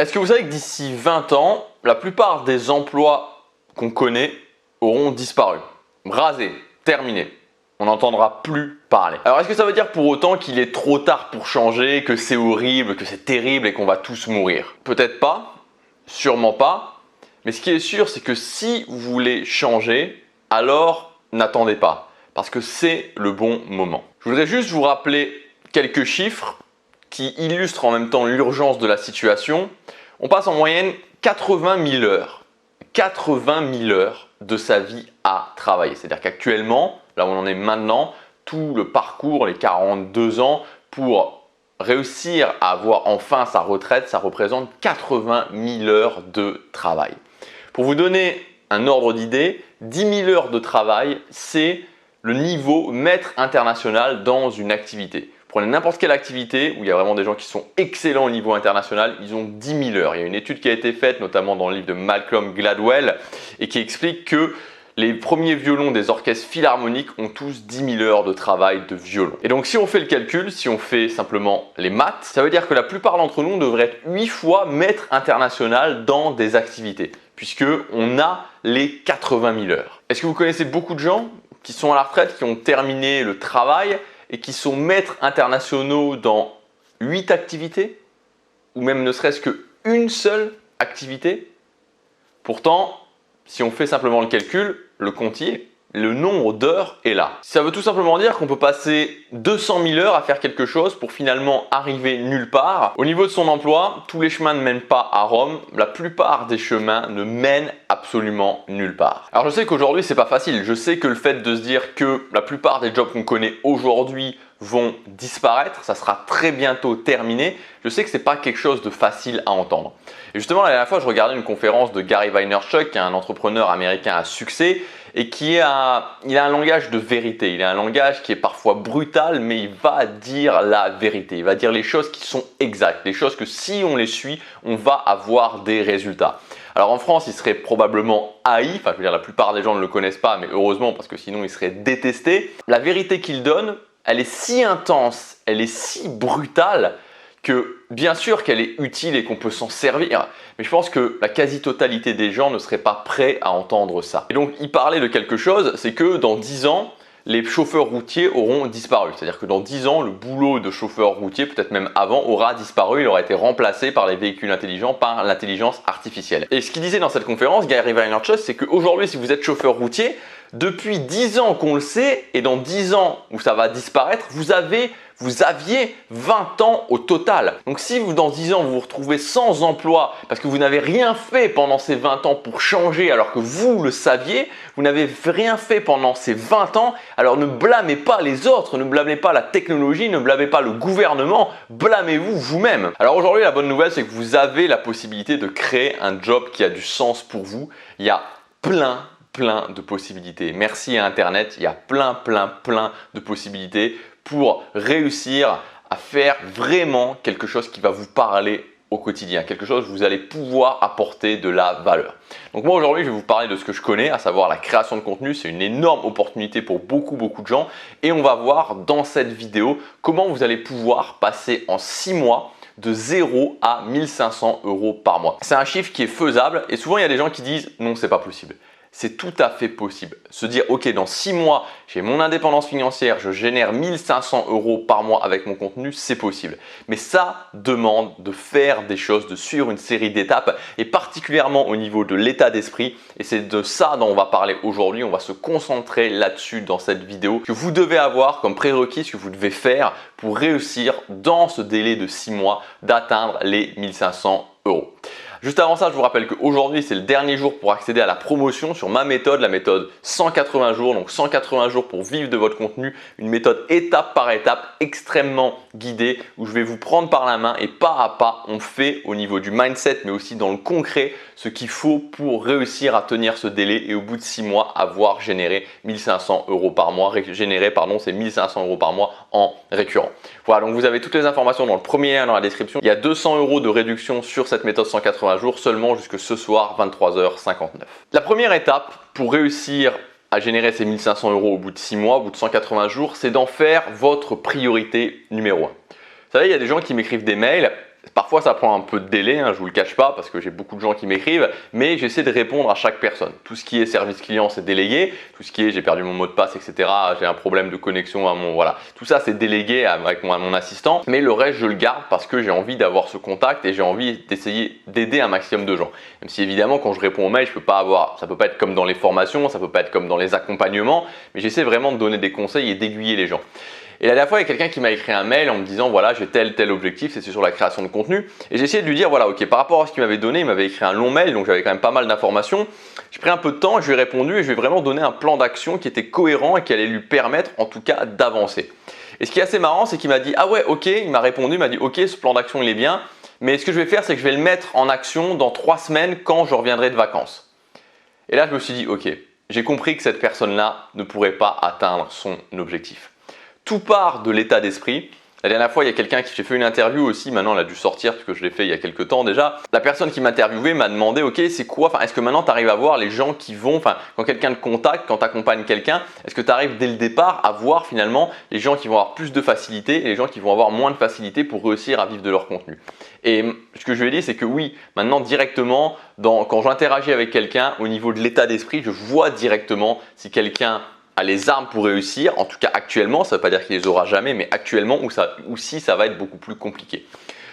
Est-ce que vous savez que d'ici 20 ans, la plupart des emplois qu'on connaît auront disparu, rasés, terminés? On n'entendra plus parler. Alors est-ce que ça veut dire pour autant qu'il est trop tard pour changer, que c'est horrible, que c'est terrible et qu'on va tous mourir? Peut-être pas, sûrement pas, mais ce qui est sûr, c'est que si vous voulez changer, alors n'attendez pas, parce que c'est le bon moment. Je voudrais juste vous rappeler quelques chiffres qui illustrent en même temps l'urgence de la situation. On passe en moyenne 80 000 heures. 80 000 heures de sa vie à travailler. C'est-à-dire qu'actuellement, là où on en est maintenant, tout le parcours, les 42 ans, pour réussir à avoir enfin sa retraite, ça représente 80 000 heures de travail. Pour vous donner un ordre d'idée, 10 000 heures de travail, c'est le niveau maître international dans une activité. Prenez n'importe quelle activité où il y a vraiment des gens qui sont excellents au niveau international, ils ont 10 000 heures. Il y a une étude qui a été faite, notamment dans le livre de Malcolm Gladwell, et qui explique que les premiers violons des orchestres philharmoniques ont tous 10 000 heures de travail de violon. Et donc si on fait le calcul, si on fait simplement les maths, ça veut dire que la plupart d'entre nous devraient être 8 fois maître international dans des activités, puisqu'on a les 80 000 heures. Est-ce que vous connaissez beaucoup de gens qui sont à la retraite, qui ont terminé le travail et qui sont maîtres internationaux dans 8 activités, ou même ne serait-ce qu'une seule activité? Pourtant, si on fait simplement le calcul, le compte y est. Le nombre d'heures est là. Ça veut tout simplement dire qu'on peut passer 200 000 heures à faire quelque chose pour finalement arriver nulle part. Au niveau de son emploi, tous les chemins ne mènent pas à Rome. La plupart des chemins ne mènent absolument nulle part. Alors je sais qu'aujourd'hui c'est pas facile. Je sais que le fait de se dire que la plupart des jobs qu'on connaît aujourd'hui vont disparaître, ça sera très bientôt terminé. Je sais que c'est pas quelque chose de facile à entendre. Et justement la dernière fois je regardais une conférence de Gary Vaynerchuk, qui est un entrepreneur américain à succès et il a un langage de vérité. Il a un langage qui est parfois brutal, mais il va dire la vérité. Il va dire les choses qui sont exactes, les choses que si on les suit, on va avoir des résultats. Alors en France, il serait probablement haï, enfin je veux dire la plupart des gens ne le connaissent pas, mais heureusement parce que sinon il serait détesté. La vérité qu'il donne, elle est si intense, elle est si brutale que bien sûr qu'elle est utile et qu'on peut s'en servir, mais je pense que la quasi-totalité des gens ne seraient pas prêts à entendre ça. Et donc il parlait de quelque chose, c'est que dans 10 ans, les chauffeurs routiers auront disparu. C'est-à-dire que dans 10 ans, le boulot de chauffeur routier, peut-être même avant, aura disparu, il aura été remplacé par les véhicules intelligents, par l'intelligence artificielle. Et ce qu'il disait dans cette conférence, Gary Vaynerchuk, c'est qu'aujourd'hui, si vous êtes chauffeur routier, depuis 10 ans qu'on le sait, et dans 10 ans où ça va disparaître, vous aviez 20 ans au total. Donc si dans 10 ans vous vous retrouvez sans emploi parce que vous n'avez rien fait pendant ces 20 ans pour changer alors que vous le saviez, vous n'avez rien fait pendant ces 20 ans, alors ne blâmez pas les autres, ne blâmez pas la technologie, ne blâmez pas le gouvernement, blâmez-vous vous-même. Alors aujourd'hui la bonne nouvelle c'est que vous avez la possibilité de créer un job qui a du sens pour vous. Il y a plein de possibilités. Merci à Internet, il y a plein de possibilités pour réussir à faire vraiment quelque chose qui va vous parler au quotidien, quelque chose où vous allez pouvoir apporter de la valeur. Donc moi aujourd'hui je vais vous parler de ce que je connais, à savoir la création de contenu. C'est une énorme opportunité pour beaucoup de gens et on va voir dans cette vidéo comment vous allez pouvoir passer en 6 mois de 0 à 1500 € par mois. C'est un chiffre qui est faisable et souvent il y a des gens qui disent non, c'est pas possible. C'est tout à fait possible. Se dire ok, dans 6 mois j'ai mon indépendance financière, je génère 1500 € par mois avec mon contenu, c'est possible. Mais ça demande de faire des choses, de suivre une série d'étapes et particulièrement au niveau de l'état d'esprit. Et c'est de ça dont on va parler aujourd'hui. On va se concentrer là-dessus dans cette vidéo, que vous devez avoir comme prérequis, ce que vous devez faire pour réussir dans ce délai de 6 mois d'atteindre les 1500 €. Juste avant ça, je vous rappelle qu'aujourd'hui, c'est le dernier jour pour accéder à la promotion sur ma méthode, la méthode 180 jours. Donc 180 jours pour vivre de votre contenu, une méthode étape par étape extrêmement guidée où je vais vous prendre par la main et pas à pas, on fait au niveau du mindset mais aussi dans le concret ce qu'il faut pour réussir à tenir ce délai et au bout de 6 mois avoir généré 1500 € par mois, c'est 1500 € par mois en récurrent. Voilà, donc vous avez toutes les informations dans le premier lien dans la description. Il y a 200 € de réduction sur cette méthode 180 jours seulement jusque ce soir 23h59. La première étape pour réussir à générer ces 1500 € au bout de 6 mois, au bout de 180 jours, c'est d'en faire votre priorité numéro 1. Vous savez, il y a des gens qui m'écrivent des mails Parfois ça prend un peu de délai, je vous le cache pas, parce que j'ai beaucoup de gens qui m'écrivent, mais j'essaie de répondre à chaque personne. Tout ce qui est service client, c'est délégué. Tout ce qui est j'ai perdu mon mot de passe, etc. J'ai un problème de connexion à mon… Voilà. Tout ça, c'est délégué avec mon assistant. Mais le reste, je le garde parce que j'ai envie d'avoir ce contact et j'ai envie d'essayer d'aider un maximum de gens. Même si évidemment, quand je réponds aux mails, je peux pas avoir… Ça peut pas être comme dans les formations, ça peut pas être comme dans les accompagnements, mais j'essaie vraiment de donner des conseils et d'aiguiller les gens. Et la dernière fois, il y a quelqu'un qui m'a écrit un mail en me disant voilà, j'ai tel objectif, c'est sur la création de contenu. Et j'ai essayé de lui dire voilà, ok, par rapport à ce qu'il m'avait donné, il m'avait écrit un long mail, donc j'avais quand même pas mal d'informations. J'ai pris un peu de temps, je lui ai répondu et je lui ai vraiment donné un plan d'action qui était cohérent et qui allait lui permettre en tout cas d'avancer. Et ce qui est assez marrant, c'est qu'il m'a dit ah ouais, ok, il m'a répondu, il m'a dit ok, ce plan d'action il est bien, mais ce que je vais faire, c'est que je vais le mettre en action dans 3 semaines quand je reviendrai de vacances. Et là, je me suis dit ok, j'ai compris que cette personne-là ne pourrait pas atteindre son objectif. Tout part de l'état d'esprit. La dernière fois, il y a quelqu'un qui j'ai fait une interview aussi, maintenant elle a dû sortir parce que je l'ai fait il y a quelques temps déjà. La personne qui m'interviewait m'a demandé ok, c'est quoi, est-ce que maintenant tu arrives à voir les gens qui vont, quand quelqu'un te contacte, quand tu accompagnes quelqu'un, est-ce que tu arrives dès le départ à voir finalement les gens qui vont avoir plus de facilité et les gens qui vont avoir moins de facilité pour réussir à vivre de leur contenu. Et ce que je lui ai dit, c'est que oui, maintenant directement, quand j'interagis avec quelqu'un, au niveau de l'état d'esprit, je vois directement si quelqu'un a les armes pour réussir, en tout cas actuellement, ça ne veut pas dire qu'il les aura jamais, mais actuellement ou si ça va être beaucoup plus compliqué.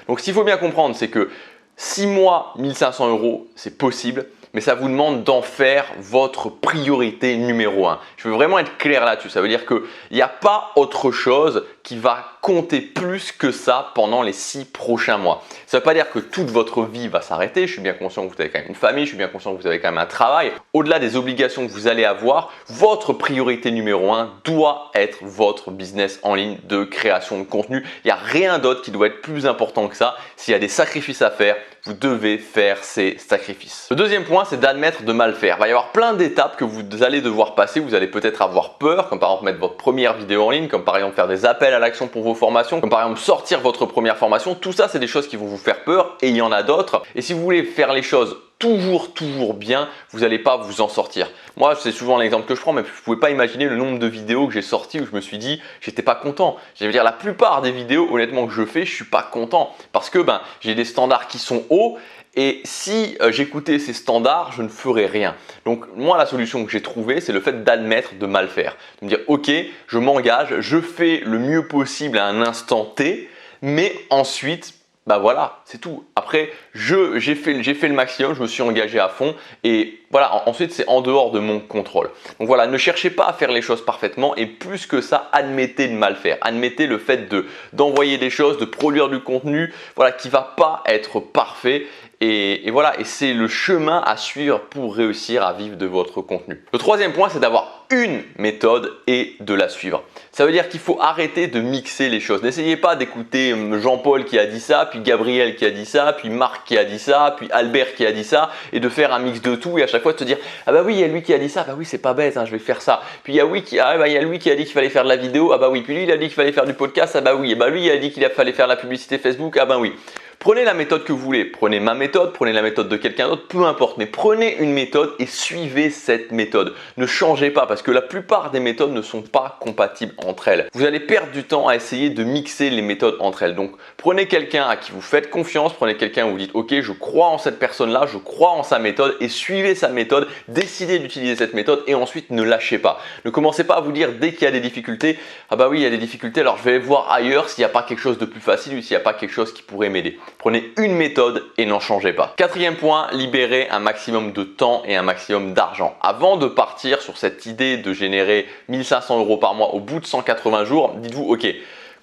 Donc ce qu'il faut bien comprendre, c'est que 6 mois, 1500 €, c'est possible, mais ça vous demande d'en faire votre priorité numéro 1. Je veux vraiment être clair là-dessus, ça veut dire qu'il n'y a pas autre chose qui va compter plus que ça pendant les 6 prochains mois. Ça ne veut pas dire que toute votre vie va s'arrêter, je suis bien conscient que vous avez quand même une famille, je suis bien conscient que vous avez quand même un travail. Au-delà des obligations que vous allez avoir, votre priorité numéro 1 doit être votre business en ligne de création de contenu. Il n'y a rien d'autre qui doit être plus important que ça. S'il y a des sacrifices à faire, vous devez faire ces sacrifices. Le deuxième point, c'est d'admettre de mal faire. Il va y avoir plein d'étapes que vous allez devoir passer. Vous allez peut-être avoir peur, comme par exemple mettre votre première vidéo en ligne, comme par exemple faire des appels à l'action pour vos formations, comme par exemple sortir votre première formation. Tout ça, c'est des choses qui vont vous faire peur et il y en a d'autres. Et si vous voulez faire les choses toujours bien, vous n'allez pas vous en sortir. Moi, c'est souvent l'exemple que je prends, mais vous ne pouvez pas imaginer le nombre de vidéos que j'ai sorties où je me suis dit, j'étais pas content. Je veux dire, la plupart des vidéos, honnêtement, que je fais, je suis pas content parce que j'ai des standards qui sont hauts. Et si j'écoutais ces standards, je ne ferais rien. Donc moi, la solution que j'ai trouvée, c'est le fait d'admettre de mal faire. De me dire, ok, je m'engage, je fais le mieux possible à un instant T, mais ensuite, voilà, c'est tout. Après, j'ai fait le maximum, je me suis engagé à fond et voilà, ensuite c'est en dehors de mon contrôle. Donc voilà, ne cherchez pas à faire les choses parfaitement et plus que ça, admettez de mal faire. Admettez le fait d'envoyer des choses, de produire du contenu qui ne va pas être parfait. Et voilà, et c'est le chemin à suivre pour réussir à vivre de votre contenu. Le troisième point, c'est d'avoir une méthode et de la suivre. Ça veut dire qu'il faut arrêter de mixer les choses. N'essayez pas d'écouter Jean-Paul qui a dit ça, puis Gabriel qui a dit ça, puis Marc qui a dit ça, puis Albert qui a dit ça, et de faire un mix de tout et à chaque fois de te dire ah bah oui, il y a lui qui a dit ça, bah oui, c'est pas bête, je vais faire ça. Puis il y a lui qui a dit qu'il fallait faire de la vidéo, ah bah oui, puis lui il a dit qu'il fallait faire du podcast, ah bah oui, et bah lui il a dit qu'il fallait faire la publicité Facebook, ah bah oui. Prenez la méthode que vous voulez, prenez ma méthode, prenez la méthode de quelqu'un d'autre, peu importe, mais prenez une méthode et suivez cette méthode. Ne changez pas parce que la plupart des méthodes ne sont pas compatibles entre elles. Vous allez perdre du temps à essayer de mixer les méthodes entre elles. Donc prenez quelqu'un à qui vous faites confiance, prenez quelqu'un où vous dites ok, je crois en cette personne-là, je crois en sa méthode et suivez sa méthode, décidez d'utiliser cette méthode et ensuite ne lâchez pas. Ne commencez pas à vous dire dès qu'il y a des difficultés, ah bah oui, il y a des difficultés, alors je vais voir ailleurs s'il n'y a pas quelque chose de plus facile ou s'il n'y a pas quelque chose qui pourrait m'aider. Prenez une méthode et n'en changez pas. Quatrième point, libérez un maximum de temps et un maximum d'argent. Avant de partir sur cette idée de générer 1500 € par mois au bout de 180 jours, dites-vous ok,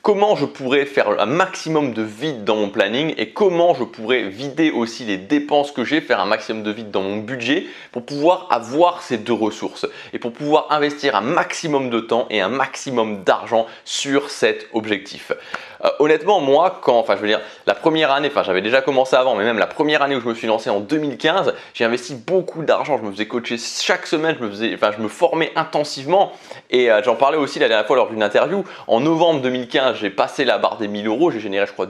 comment je pourrais faire un maximum de vide dans mon planning et comment je pourrais vider aussi les dépenses que j'ai, faire un maximum de vide dans mon budget pour pouvoir avoir ces deux ressources et pour pouvoir investir un maximum de temps et un maximum d'argent sur cet objectif. Honnêtement, moi, la première année, j'avais déjà commencé avant, mais même la première année où je me suis lancé en 2015, j'ai investi beaucoup d'argent. Je me faisais coacher chaque semaine, je me formais intensivement et j'en parlais aussi la dernière fois lors d'une interview. En novembre 2015, j'ai passé la barre des 1000 €, j'ai généré je crois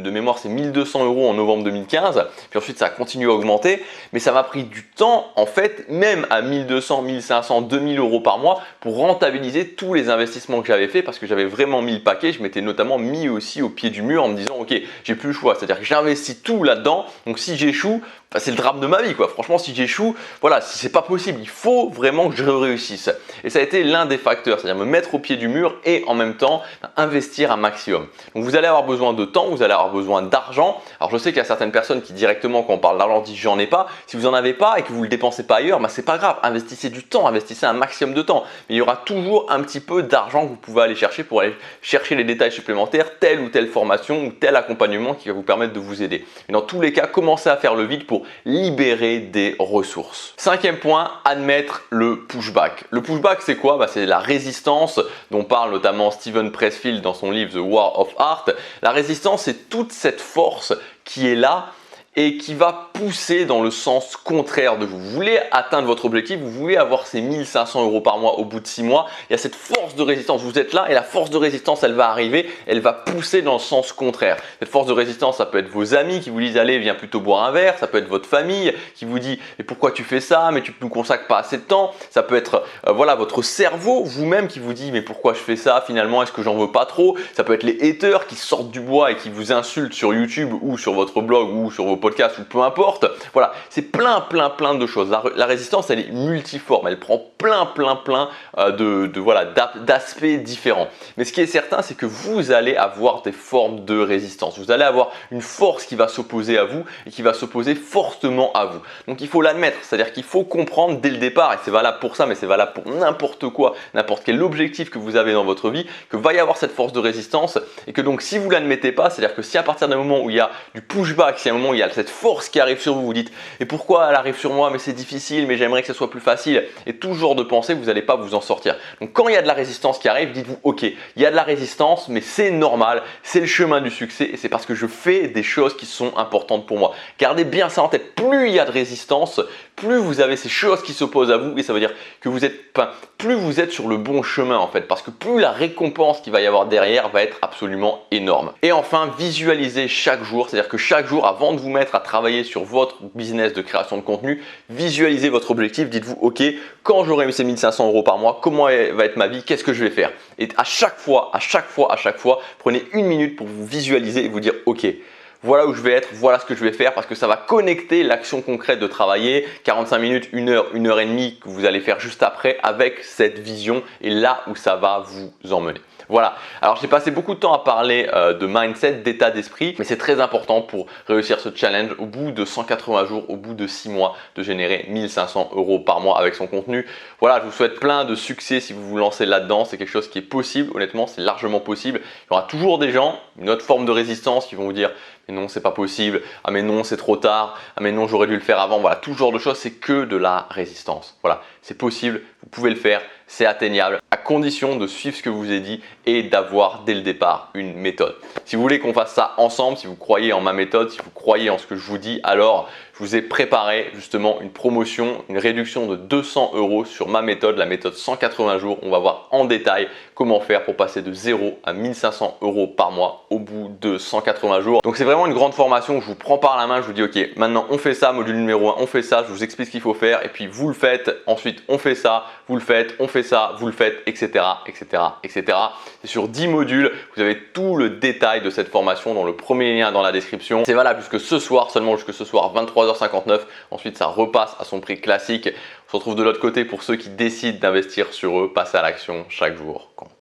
de mémoire c'est 1200 € en novembre 2015, puis ensuite ça a continué à augmenter, mais ça m'a pris du temps en fait, même à 1200, 1500, 2000 € par mois pour rentabiliser tous les investissements que j'avais fait parce que j'avais vraiment mis le paquet. Je m'étais notamment mis aussi au pied du mur en me disant ok, j'ai plus le choix, c'est-à-dire que j'investis tout là-dedans, donc si j'échoue, bah, c'est le drame de ma vie quoi. Franchement, si j'échoue, voilà, c'est pas possible, il faut vraiment que je réussisse. Et ça a été l'un des facteurs, c'est-à-dire me mettre au pied du mur et en même temps investir un maximum. Donc vous allez avoir besoin de temps, vous allez avoir besoin d'argent. Alors je sais qu'il y a certaines personnes qui directement quand on parle d'argent disent j'en ai pas. Si vous en avez pas et que vous le dépensez pas ailleurs, bah, c'est pas grave, investissez du temps, investissez un maximum de temps. Mais il y aura toujours un petit peu d'argent que vous pouvez aller chercher pour aller chercher les détails supplémentaires, telle ou telle formation ou tel accompagnement qui va vous permettre de vous aider. Et dans tous les cas, commencez à faire le vide pour libérer des ressources. Cinquième point, admettre le pushback. Le pushback, c'est quoi? Bah, c'est la résistance dont parle notamment Steven Pressfield dans son livre The War of Art. La résistance, c'est toute cette force qui est là et qui va pousser dans le sens contraire de vous. Vous voulez atteindre votre objectif, vous voulez avoir ces 1500 € par mois au bout de 6 mois, il y a cette force de résistance, vous êtes là et la force de résistance elle va arriver, elle va pousser dans le sens contraire. Cette force de résistance, ça peut être vos amis qui vous disent allez viens plutôt boire un verre, ça peut être votre famille qui vous dit mais pourquoi tu fais ça, mais tu ne nous consacres pas assez de temps, ça peut être voilà votre cerveau vous-même qui vous dit mais pourquoi je fais ça finalement, est-ce que j'en veux pas trop, ça peut être les haters qui sortent du bois et qui vous insultent sur YouTube ou sur votre blog ou sur vos podcast ou peu importe. Voilà, c'est plein de choses. La résistance, elle est multiforme, elle prend plein d'aspects différents. Mais ce qui est certain, c'est que vous allez avoir des formes de résistance. Vous allez avoir une force qui va s'opposer à vous et qui va s'opposer fortement à vous. Donc il faut l'admettre, c'est-à-dire qu'il faut comprendre dès le départ, et c'est valable pour ça, mais c'est valable pour n'importe quoi, n'importe quel objectif que vous avez dans votre vie, que va y avoir cette force de résistance et que donc si vous l'admettez pas, c'est-à-dire que si à partir d'un moment où il y a du pushback, si à un moment où il y a cette force qui arrive sur vous, vous dites et pourquoi elle arrive sur moi, mais c'est difficile, mais j'aimerais que ce soit plus facile, et toujours de penser que vous n'allez pas vous en sortir. Donc quand il y a de la résistance qui arrive, dites-vous ok, il y a de la résistance, mais c'est normal, c'est le chemin du succès et c'est parce que je fais des choses qui sont importantes pour moi. Gardez bien ça en tête, plus il y a de résistance, plus vous avez ces choses qui s'opposent à vous et ça veut dire que vous êtes, plus vous êtes sur le bon chemin en fait, parce que plus la récompense qu'il va y avoir derrière va être absolument énorme. Et enfin, visualisez chaque jour, c'est-à-dire que chaque jour, avant de vous mettre à travailler sur votre business de création de contenu, visualisez votre objectif, dites-vous ok, quand j'aurai ces 1500 € par mois, comment va être ma vie, qu'est-ce que je vais faire? Et à chaque fois, prenez une minute pour vous visualiser et vous dire ok, voilà où je vais être, voilà ce que je vais faire, parce que ça va connecter l'action concrète de travailler 45 minutes, 1 heure, 1 heure et demie que vous allez faire juste après avec cette vision et là où ça va vous emmener. Voilà, alors j'ai passé beaucoup de temps à parler de mindset, d'état d'esprit, mais c'est très important pour réussir ce challenge au bout de 180 jours, au bout de 6 mois, de générer 1500 € par mois avec son contenu. Voilà, je vous souhaite plein de succès si vous vous lancez là-dedans, c'est quelque chose qui est possible, honnêtement c'est largement possible. Il y aura toujours des gens, une autre forme de résistance qui vont vous dire mais non c'est pas possible, ah mais non c'est trop tard, ah mais non j'aurais dû le faire avant, voilà, tout ce genre de choses c'est que de la résistance. Voilà, c'est possible, vous pouvez le faire, c'est atteignable à condition de suivre ce que je vous ai dit et d'avoir dès le départ une méthode. Si vous voulez qu'on fasse ça ensemble, si vous croyez en ma méthode, si vous croyez en ce que je vous dis, alors je vous ai préparé justement une promotion, une réduction de 200 € sur ma méthode, la méthode 180 jours. On va voir en détail comment faire pour passer de 0 à 1500 € par mois au bout de 180 jours. Donc c'est vraiment une grande formation, je vous prends par la main, je vous dis ok, maintenant on fait ça, module numéro 1, on fait ça, je vous explique ce qu'il faut faire et puis vous le faites, ensuite on fait ça, vous le faites, on fait ça, vous le faites, etc. C'est sur 10 modules, vous avez tout le détail de cette formation dans le premier lien dans la description. C'est valable jusque ce soir, seulement jusque ce soir 23h59, ensuite ça repasse à son prix classique. On se retrouve de l'autre côté pour ceux qui décident d'investir sur eux, passer à l'action chaque jour.